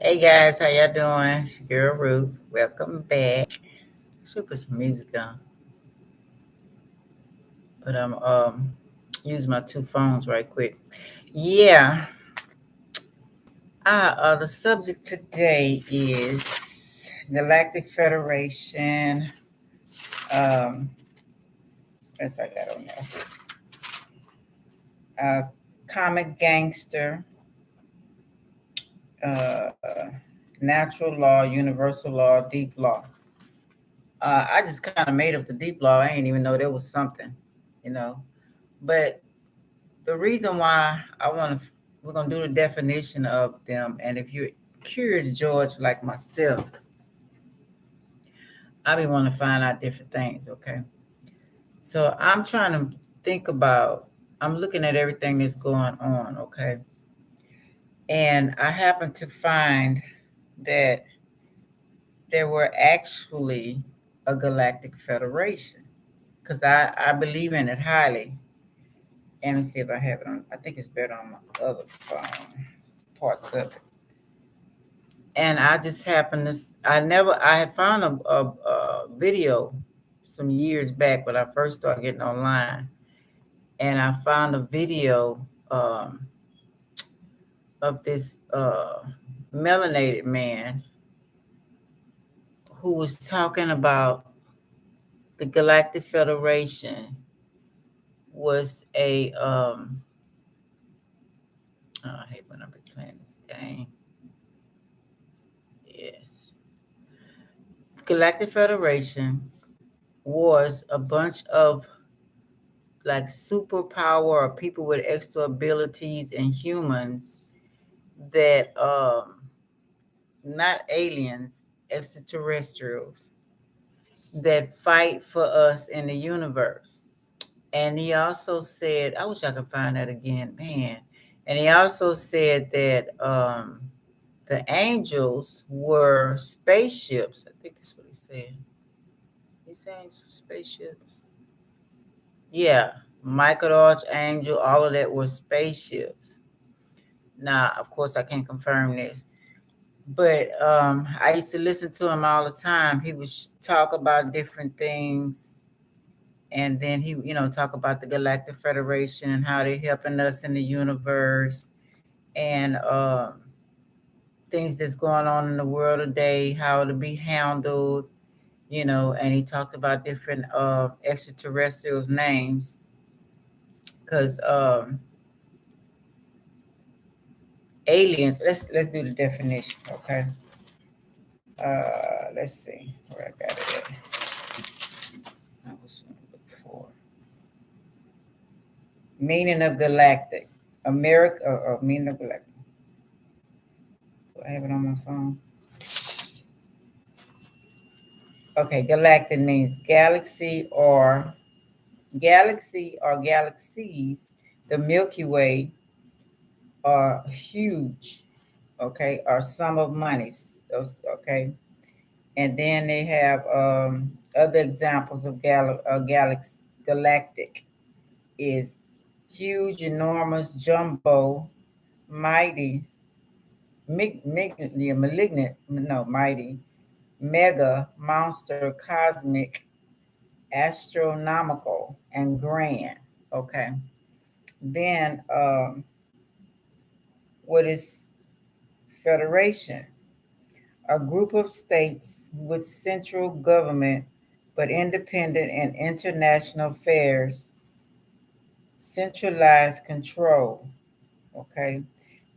Hey guys, how y'all doing? It's your girl Ruth. Welcome back. Should put some music on, but I'm use my two phones right quick. Yeah. The subject today is Galactic Federation. Um, what's I got on there? Comic gangster, uh, natural law, universal law, deep law. I just kind of made up the deep law. I didn't even know there was something, you know. But the reason why we're gonna do the definition of them, and if you're curious, George, like myself, I be wanting to find out different things. Okay, so I'm trying to think about. I'm looking at everything that's going on. Okay, and I happen to find that there were actually a galactic federation because I believe in it highly. Let me see if I have it on. I think it's better on my other phone. Parts of it. And I just happened to, I had found a video some years back when I first started getting online. And I found a video of this melanated man who was talking about the Galactic Federation was I hate when I'm playing this game. Yes. Galactic Federation was a bunch of like superpower or people with extra abilities and humans that not aliens, extraterrestrials that fight for us in the universe. And he also said, I wish I could find that again, man. And he also said that the angels were spaceships. I think that's what he said. He's saying spaceships. Yeah, Michael the Archangel, all of that were spaceships. Now, of course, I can't confirm this, but I used to listen to him all the time. He would talk about different things, and then he, talk about the Galactic Federation and how they're helping us in the universe, and things that's going on in the world today, how to be handled, and he talked about different extraterrestrials' names, because aliens. Let's do the definition, okay? Let's see where I got it at. I was looking for meaning of galactic. America or meaning of galactic. Do I have it on my phone? Okay, galactic means galaxy or galaxies. The Milky Way are huge, okay, or sum of monies. Okay, and then they have other examples of galactic is huge, enormous, jumbo, mighty, mighty, mega, monster, cosmic, astronomical, and grand. Okay. Then what is federation? A group of states with central government but independent in international affairs, centralized control. Okay.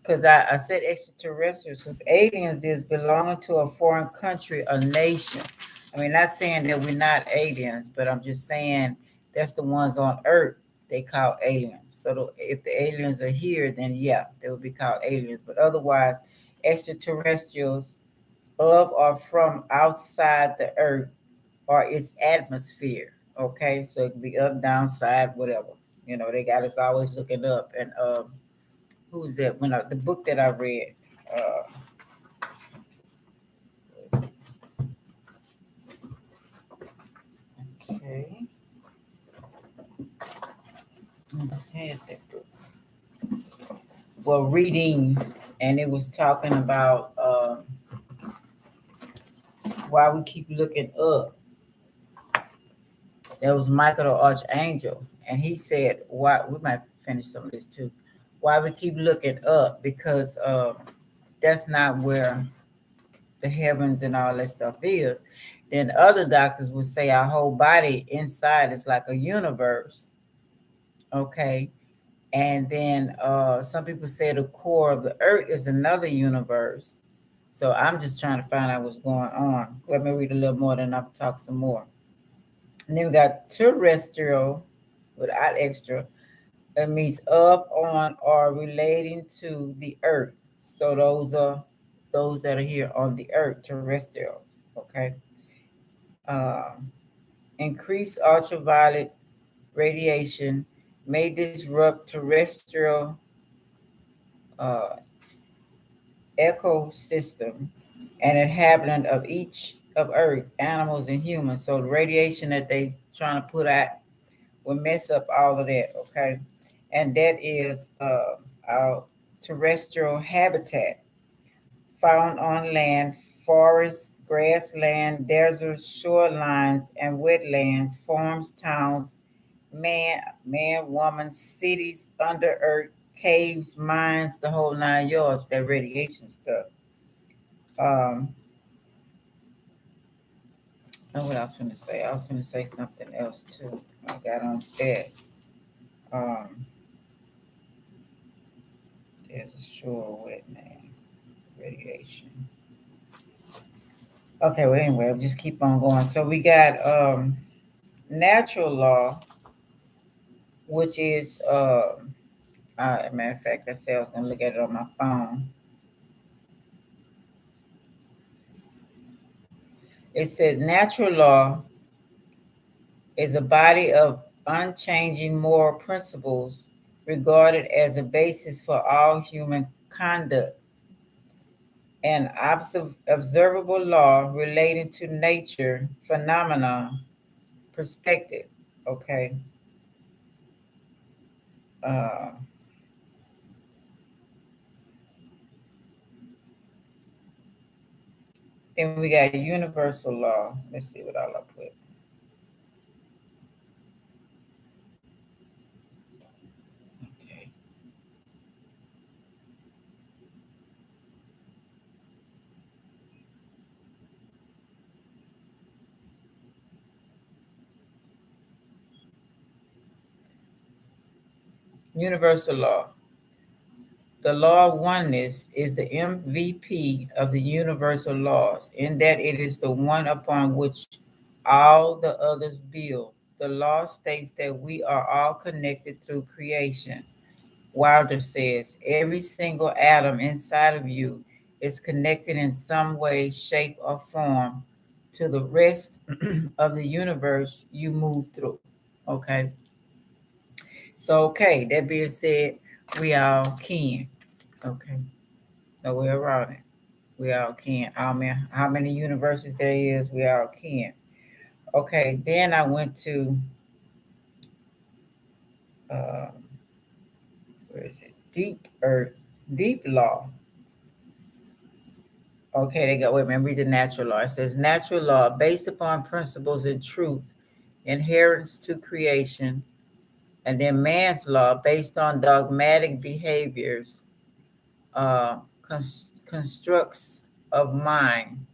Because I said extraterrestrials, because aliens is belonging to a foreign country, a nation. I mean, not saying that we're not aliens, but I'm just saying that's the ones on Earth they call aliens. So if the aliens are here, then yeah, they would be called aliens. But otherwise, extraterrestrials of or from outside the Earth or its atmosphere. Okay, so it could be up, down, side, whatever. They got us always looking up. And who's that? The book that I read. Uh, okay, I just had that book. Well, reading and it was talking about why we keep looking up. There was Michael the Archangel, and he said, "Why we might finish some of this too? Why we keep looking up? Because that's not where the heavens and all that stuff is." Then other doctors would say our whole body inside is like a universe. Okay, and then some people say the core of the earth is another universe. So I'm just trying to find out what's going on. Let me read a little more, then I'll talk some more. And then we got terrestrial without extra. That means up, on, or relating to the earth. So those are those that are here on the earth, terrestrial. Okay. Um, Increased ultraviolet radiation may disrupt terrestrial uh, ecosystem and inhabitant of each of Earth, animals and humans. So the radiation that they trying to put out will mess up all of that. Okay, and that is our terrestrial habitat found on land, forests, grassland, deserts, shorelines, and wetlands, farms, towns, woman, cities, under earth, caves, mines, the whole 9 yards. That radiation stuff. Um, know what I was going to say. I was going to say something else too. I got on that. Um, there's a sure wet name. Radiation. Okay, well anyway, we'll just keep on going. So we got natural law, which is a matter of fact, I said I was gonna look at it on my phone. It says natural law is a body of unchanging moral principles regarded as a basis for all human conduct, an observable law relating to nature, phenomena, perspective. Okay. Uh, then we got universal law. Let's see what all I put. Okay. Universal law. The law of oneness is the MVP of the universal laws, in that it is the one upon which all the others build. The law states that we are all connected through creation. Wilder says every single atom inside of you is connected in some way, shape, or form to the rest of the universe you move through. Okay. So, okay, that being said, we all can. Okay. No way around it. We all can. I mean, how many universes there is, we all can. Okay, then I went to uh, where is it? Deep law. Okay, they go. Wait a minute. Read the natural law. It says natural law based upon principles and truth, inherence to creation, and then man's law based on dogmatic behaviors, constructs of mind.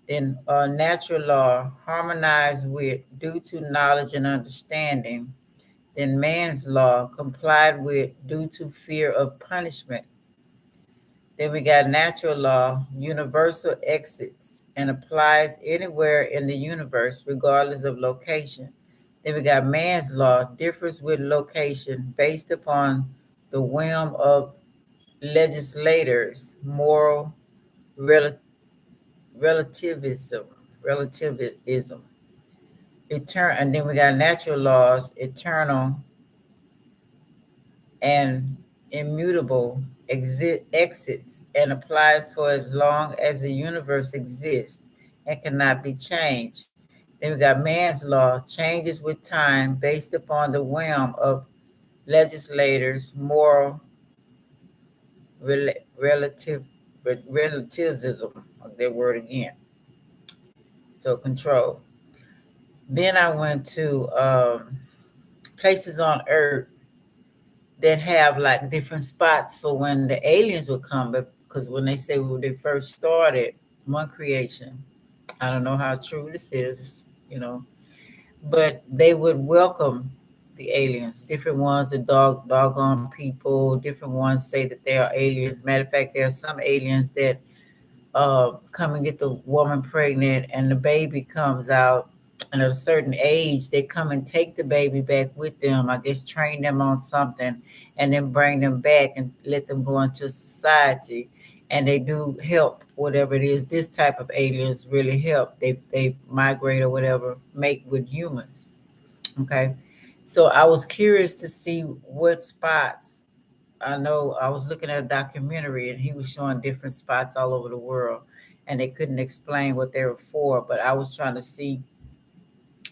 Then natural law harmonized with due to knowledge and understanding. Then man's law complied with due to fear of punishment. Then we got natural law, universal exits and applies anywhere in the universe, regardless of location. Then we got man's law, differs with location based upon the whim of legislators, moral rel- relativism, relativism. And then we got natural laws, eternal and immutable exits and applies for as long as the universe exists and cannot be changed. Then we got man's law, changes with time based upon the whim of legislators, moral relative relativism, that word again. So control. Then I went to places on Earth that have like different spots for when the aliens would come. But because when they say when they first started one creation, I don't know how true this is, but they would welcome the aliens. Different ones, the doggone people. Different ones say that they are aliens. Matter of fact, there are some aliens that come and get the woman pregnant, and the baby comes out. And at a certain age, they come and take the baby back with them. I guess train them on something, and then bring them back and let them go into society. And they do help, whatever it is. This type of aliens really help. They migrate or whatever, make with humans. Okay, so I was curious to see what spots. I know I was looking at a documentary and he was showing different spots all over the world, and they couldn't explain what they were for. But I was trying to see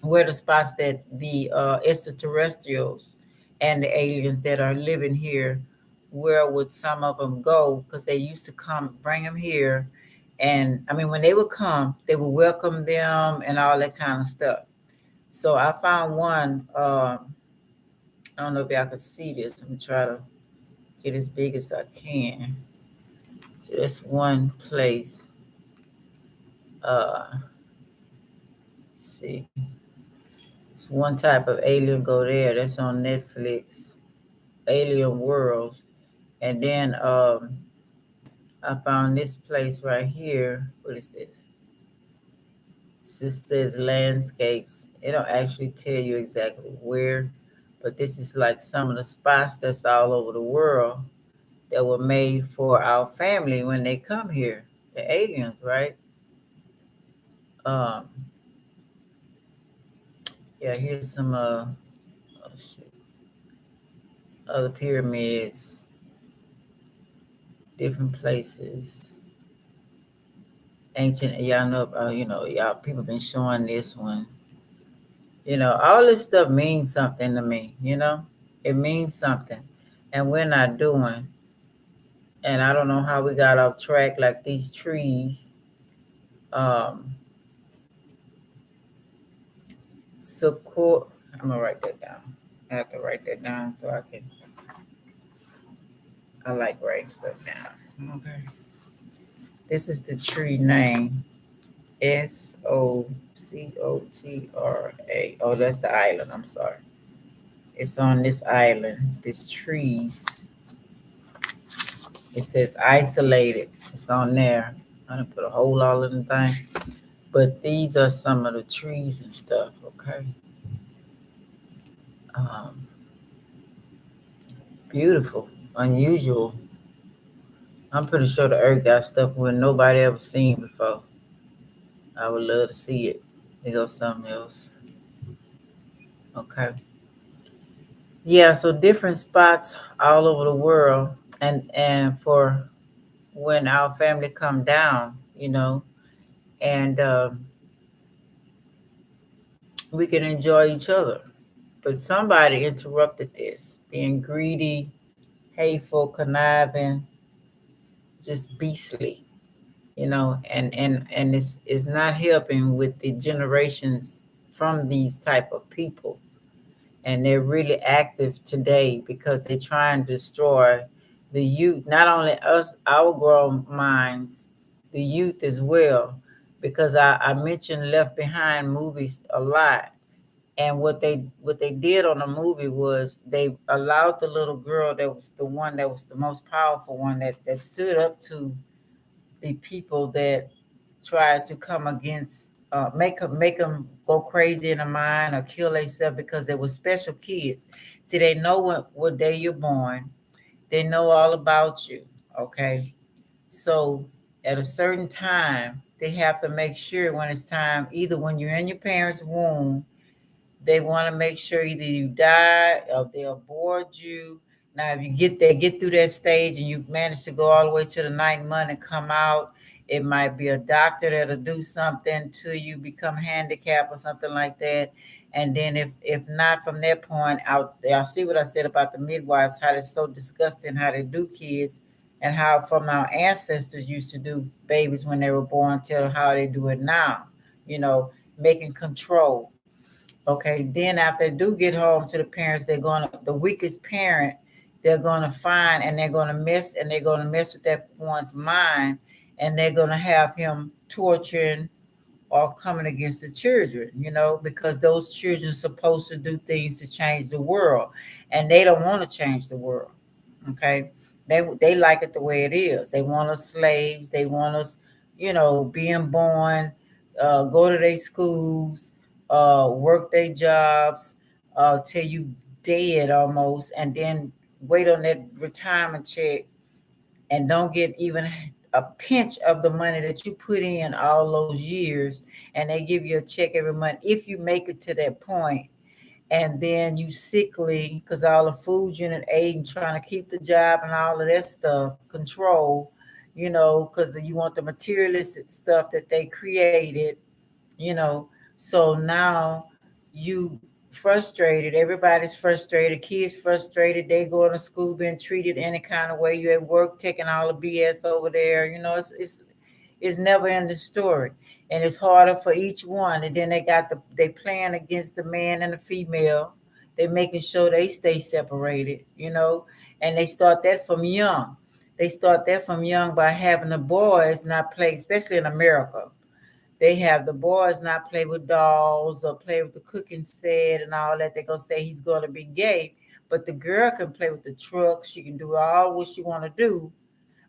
where the spots that the extraterrestrials and the aliens that are living here, where would some of them go? Because they used to come, bring them here. And I mean, when they would come, they would welcome them and all that kind of stuff. So I found one. I don't know if y'all can see this. I'm gonna try to get as big as I can. So that's one place. See, it's one type of alien go there. That's on Netflix. Alien Worlds. And then I found this place right here. What is this? This says landscapes. It don't actually tell you exactly where, but this is like some of the spots that's all over the world that were made for our family when they come here, the aliens, right? Um, yeah, here's some oh shit, other pyramids, different places. Ancient, y'all know, y'all people been showing this one. All this stuff means something to me. It means something, and we're not doing. And I don't know how we got off track, like these trees. Um, support. I'm gonna write that down. I have to write that down so I can. I like writing stuff down. Okay. This is the tree name. Socotra. Oh, that's the island. I'm sorry. It's on this island. This trees. It says isolated. It's on there. I'm gonna put a whole lot of the thing. But these are some of the trees and stuff. Okay. Um, beautiful, unusual. I'm pretty sure the earth got stuff where nobody ever seen before. I would love to see it. There goes something else. Okay. Yeah, so different spots all over the world, and for when our family come down, and we can enjoy each other. But somebody interrupted this, being greedy, hateful, conniving, just beastly, and it's not helping with the generations from these type of people. And they're really active today because they're trying to destroy the youth, not only us, our grown minds, the youth as well. Because I mentioned Left Behind movies a lot, and what they did on the movie was they allowed the little girl that was the one that was the most powerful one that stood up to the people that tried to come against, make them go crazy in the mind or kill themselves, because they were special kids. See, they know what day you're born. They know all about you. Okay, so at a certain time, they have to make sure when it's time, either when you're in your parents' womb, they want to make sure either you die or they abort you. Now, if you get through that stage and you manage to go all the way to the 9th month and come out, it might be a doctor that'll do something to you, become handicapped or something like that. And then if not, from that point out, y'all see what I said about the midwives, how they're so disgusting, how they do kids. and how from our ancestors used to do babies when they were born till how they do it now, you know, making control. Okay, then after they do get home to the parents, they're gonna the weakest parent they're gonna find, and they're gonna mess with that one's mind, and they're gonna have him torturing or coming against the children, you know, because those children are supposed to do things to change the world, and they don't want to change the world. Okay, they like it the way it is. They want us slaves. They want us, you know, being born, go to their schools, work their jobs, till you dead almost, and then wait on that retirement check and don't get even a pinch of the money that you put in all those years, and they give you a check every month if you make it to that point. And then you sickly because all the food you done ate and trying to keep the job and all of that stuff control, you know, because you want the materialistic stuff that they created, you know. So now you frustrated, everybody's frustrated, kids frustrated, they going to school being treated any kind of way, you at work taking all the BS over there, you know. It's never ending story, and it's harder for each one. And then they playing against the man and the female. They making sure they stay separated, you know. And they start that from young. They start that from young by having the boys not play, especially in America. They have the boys not play with dolls or play with the cooking set and all that. They're gonna say he's gonna be gay, but the girl can play with the truck. She can do all what she want to do,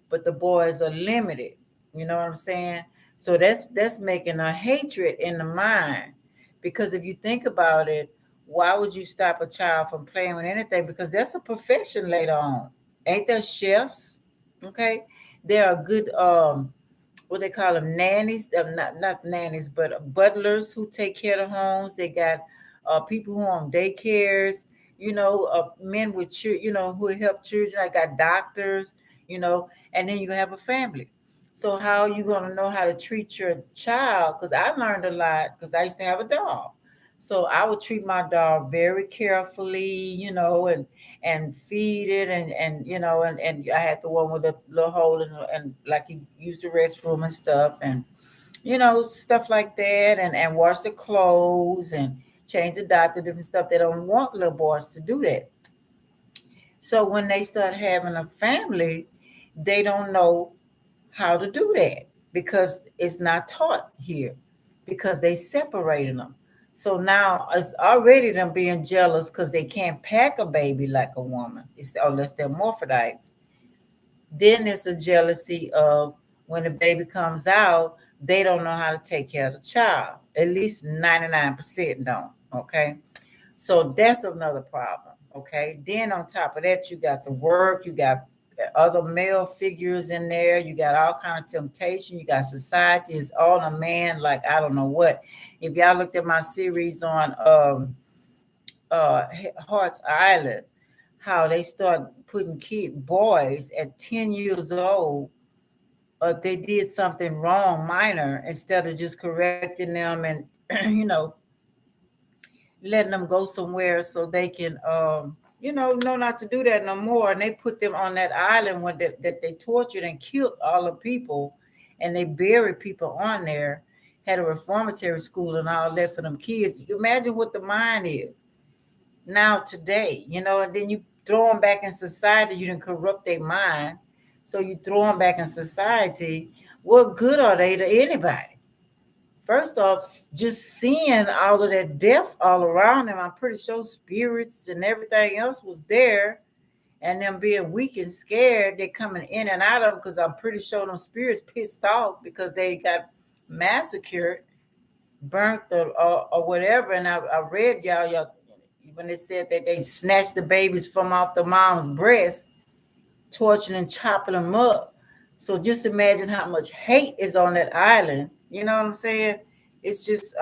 but the boys are limited. You know what I'm saying? So that's making a hatred in the mind. Because if you think about it, why would you stop a child from playing with anything? Because that's a profession later on. Ain't there chefs? Okay. There are good what they call them, nannies, not nannies, but butlers who take care of the homes. They got people who are on daycares, you know, men with children, you know, who help children. I got doctors, you know, and then you have a family. So how are you gonna know how to treat your child? Because I learned a lot because I used to have a dog. So I would treat my dog very carefully, you know, and feed it, and you know, and I had the one with the little hole and like he used the restroom and stuff, and you know, stuff like that, and wash the clothes and change the diaper, different stuff. They don't want little boys to do that. So when they start having a family, they don't know how to do that because it's not taught here, because they separated them. So now it's already them being jealous because they can't pack a baby like a woman, it's, unless they're morphodites. Then it's a jealousy of when the baby comes out, they don't know how to take care of the child. At least 99% don't. Okay. So that's another problem. Okay. Then on top of that, you got the work, you got other male figures in there, you got all kind of temptation, you got society is all a man, like I don't know what. If y'all looked at my series on uh Hearts Island, how they start putting kid boys at 10 years old, they did something wrong minor, instead of just correcting them and you know, letting them go somewhere so they can you know not to do that no more. And they put them on that island when that they tortured and killed all the people, and they buried people on there, had a reformatory school and all that for them kids. You imagine what the mind is now today, you know. And then you throw them back in society, you didn't corrupt their mind, so you throw them back in society. What good are they to anybody? First off, just seeing all of that death all around them, I'm pretty sure spirits and everything else was there, and them being weak and scared, they're coming in and out of them, because I'm pretty sure them spirits pissed off because they got massacred, burnt, or whatever. And I read y'all when they said that they snatched the babies from off the mom's breast, torching and chopping them up. So just imagine how much hate is on that island. You know what I'm saying? It's just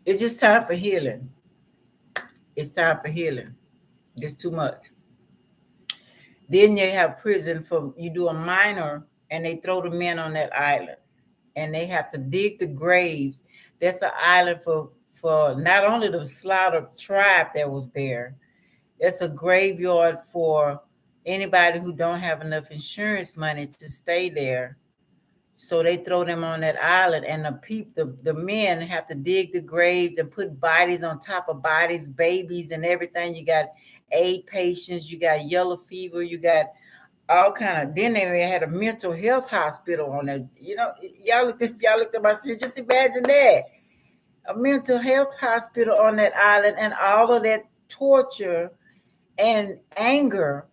it's just time for healing. It's time for healing. It's too much. Then they have prison for you do a minor, and they throw the men on that island, and they have to dig the graves. That's an island for not only the slaughtered tribe that was there, it's a graveyard for anybody who don't have enough insurance money to stay there. So they throw them on that island, and the men have to dig the graves and put bodies on top of bodies, babies and everything. You got AIDS patients, you got yellow fever, you got all kind of. Then they had a mental health hospital on there. Y'all looked at my screen. Just imagine that, a mental health hospital on that island, and all of that torture and anger.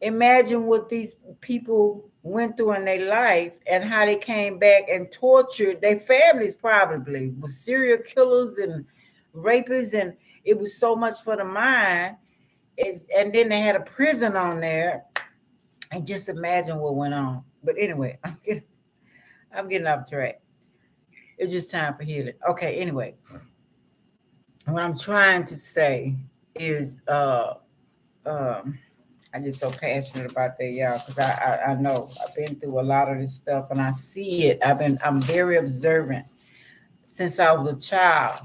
Imagine what these people went through in their life and how they came back and tortured their families, probably with serial killers and rapists, and it was so much for the mind. And then they had a prison on there, and just imagine what went on. But anyway, I'm getting off track. It's just time for healing. Okay, anyway, what I'm trying to say is I get so passionate about that, y'all, because I know I've been through a lot of this stuff and I see it. I'm very observant since I was a child.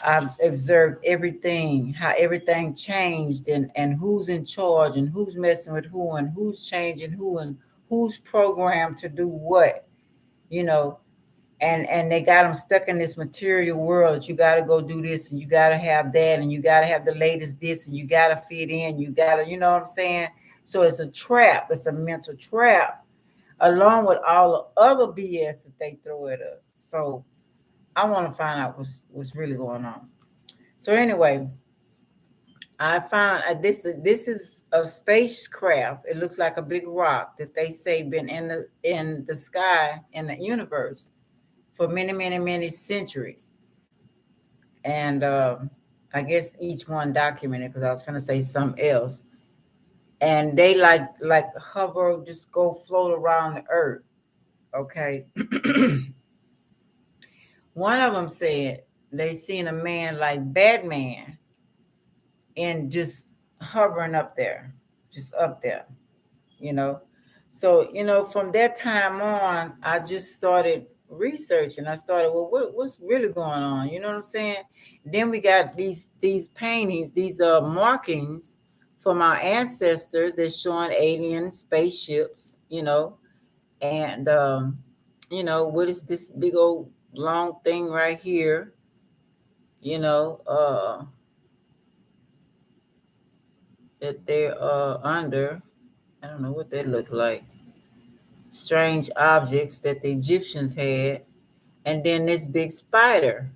I've observed everything, how everything changed, and who's in charge and who's messing with who and who's changing who and who's programmed to do what, you know. And they got them stuck in this material world. You got to go do this, and you got to have that, and you got to have the latest this, and you got to fit in. You got to, you know what I'm saying? So it's a trap. It's a mental trap, along with all the other BS that they throw at us. So I want to find out what's really going on. So anyway, I found this is a spacecraft. It looks like a big rock that they say been in the sky in the universe for many, many, many centuries. And I guess each one documented, because I was going to say something else. And they like hover, just go float around the earth. Okay. One of them said they seen a man like Batman and just hovering up there, just up there, you know. So, from that time on, I just started researching. I started, well, what's really going on? You know what I'm saying? Then we got these paintings, these markings from our ancestors that's showing alien spaceships, and what is this big old long thing right here? You know, that they're under. I don't know what they look like. Strange objects that the Egyptians had, and then this big spider.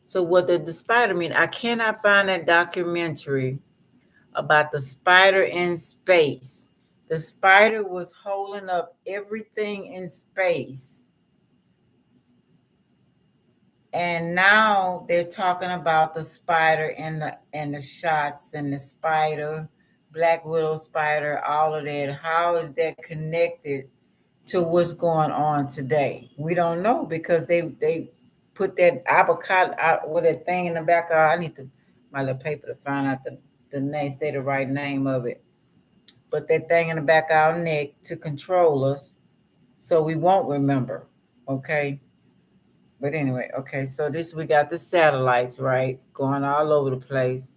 So what did the spider mean? I cannot find that documentary about the spider in space. The spider was holding up everything in space. And now they're talking about the spider and the shots and the spider, Black Widow spider, all of that. How is that connected to what's going on today? We don't know, because they put that avocado out with that thing in the back. I need my little paper to find out the name, say the right name of it. Put that thing in the back of our neck to control us, so we won't remember. Okay. But anyway, okay, so we got the satellites, right, going all over the place.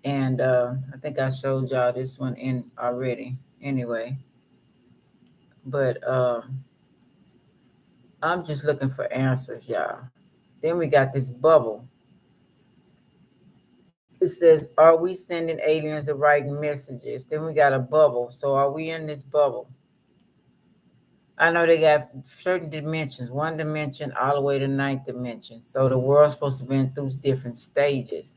And I think I showed y'all this one in already. Anyway, but I'm just looking for answers, y'all. Then we got this bubble. It says, are we sending aliens the right messages? Then we got a bubble. So are we in this bubble? I know they got certain dimensions, one dimension all the way to ninth dimension. So the world's supposed to be through different stages.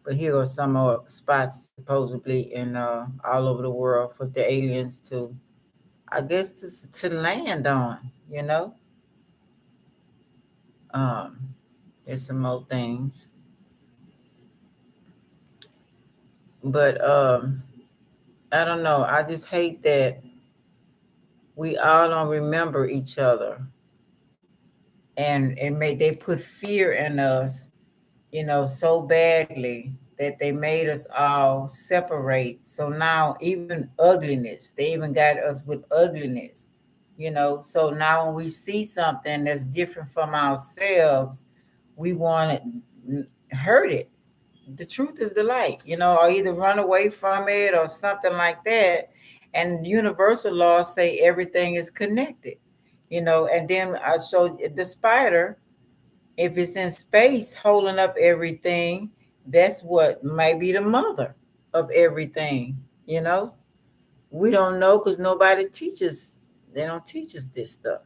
But here are some spots supposedly in all over the world for the aliens to, I guess, to land on, Um, there's some more things. But I don't know. I just hate that we all don't remember each other. And they put fear in us, so badly that they made us all separate. So now even ugliness, they even got us with ugliness, So now when we see something that's different from ourselves, we want to hurt it. The truth is the light, or either run away from it or something like that. And universal laws say everything is connected, and then I showed the spider. If it's in space holding up everything, that's what might be the mother of everything, we don't know because nobody teaches. They don't teach us this stuff.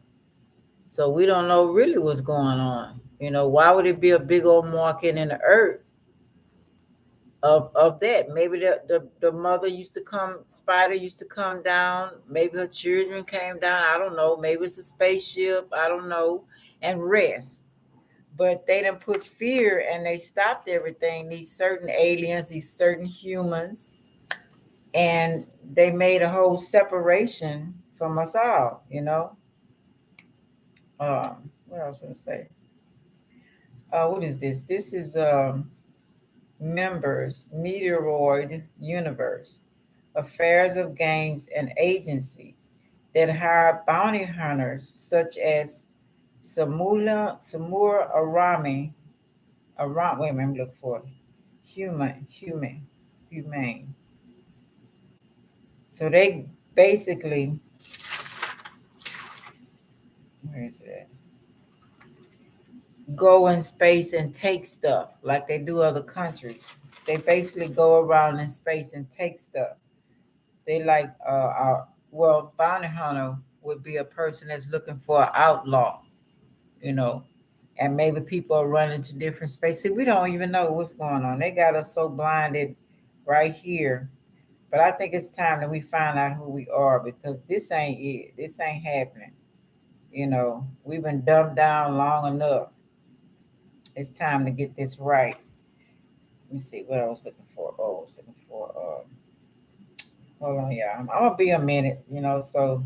So we don't know really what's going on. Why would it be a big old marking in the earth of that? Maybe the mother used to come, spider used to come down. Maybe her children came down. I don't know. Maybe it's a spaceship. I don't know. And rest. But they didn't put fear and they stopped everything. These certain aliens, these certain humans, and they made a whole separation from us all. What else was I say? What is this? This is members, Meteoroid Universe, affairs of games and agencies that hire bounty hunters such as Samura Arami, wait a minute, look for it. Humane. So they basically, where is it at? Go in space and take stuff like they do other countries. They basically go around in space and take stuff. They like well, bounty hunter would be a person that's looking for an outlaw, you know, and maybe people are running to different spaces. See, we don't even know what's going on. They got us so blinded right here. But I think it's time that we find out who we are because this ain't it. This ain't happening. We've been dumbed down long enough. It's time to get this right. Let me see what I was looking for. Oh, I was looking for. Hold on, yeah. I'm gonna be a minute. So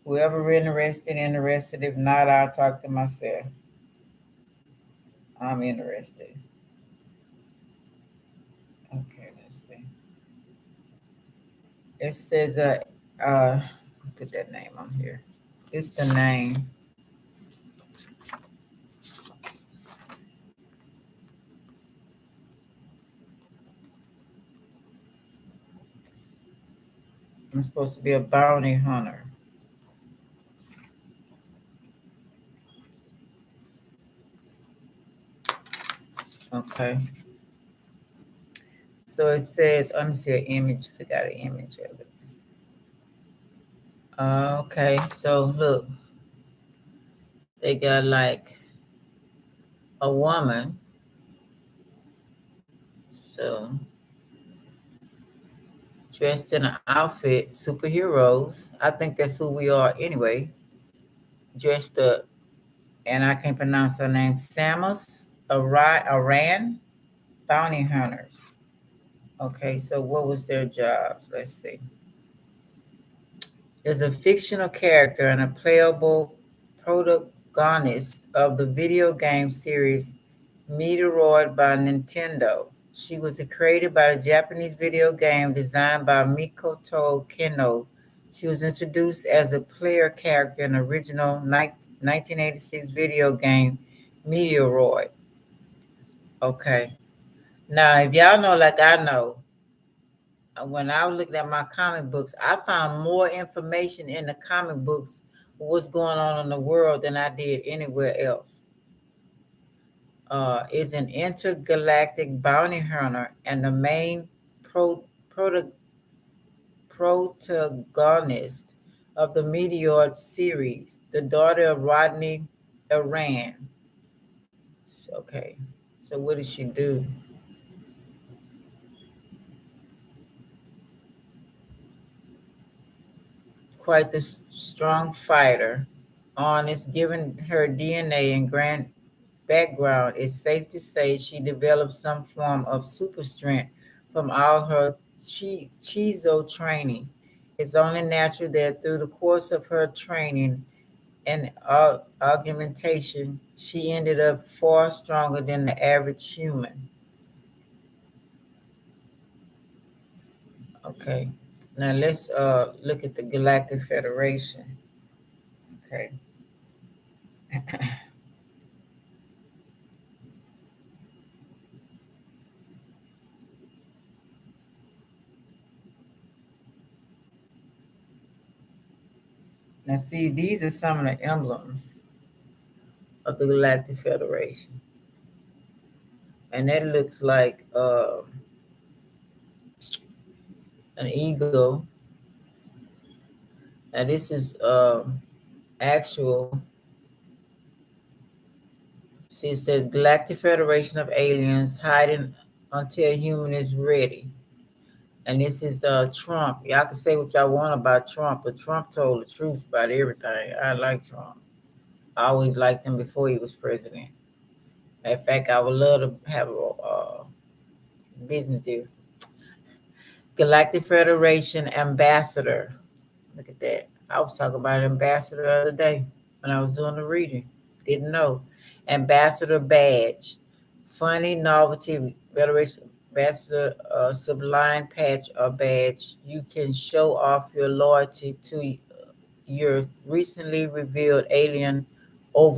whoever interested. If not, I'll talk to myself. I'm interested. Okay, let's see. It says put that name on here. It's the name. I'm supposed to be a bounty hunter. Okay. So it says, let me see an image. I got an image of it. Okay, so look, they got like a woman. So dressed in an outfit, superheroes. I think that's who we are anyway. Dressed up, and I can't pronounce her name. Samus Aran, bounty hunters. Okay, so what was their jobs? Let's see. There's a fictional character and a playable protagonist of the video game series Meteoroid by Nintendo. She was created by the Japanese video game designed by Mikoto Keno. She was introduced as a player character in the original 1986 video game Meteoroid. Okay. Now, if y'all know, like I know, when I was looking at my comic books, I found more information in the comic books what's going on in the world than I did anywhere else. Is an intergalactic bounty hunter and the main protagonist of the Meteor series, the daughter of Rodney Iran. Okay, so what did she do? Quite the strong fighter, honest, given her DNA and grand background, it's safe to say she developed some form of super strength from all her Chizo training. It's only natural that through the course of her training and augmentation, she ended up far stronger than the average human. Okay, now let's look at the Galactic Federation. Okay. Now, see, these are some of the emblems of the Galactic Federation, and that looks like an eagle. Now, this is actual. See, it says Galactic Federation of aliens hiding until human is ready. And this is Trump. Y'all can say what y'all want about Trump, but Trump told the truth about everything. I like Trump. I always liked him before he was president. In fact, I would love to have a business deal. Galactic Federation ambassador. Look at that. I was talking about an ambassador the other day when I was doing the reading. Didn't know. Ambassador badge. Funny novelty Federation ambassador sublime patch or badge. You can show off your loyalty to your recently revealed alien overlord.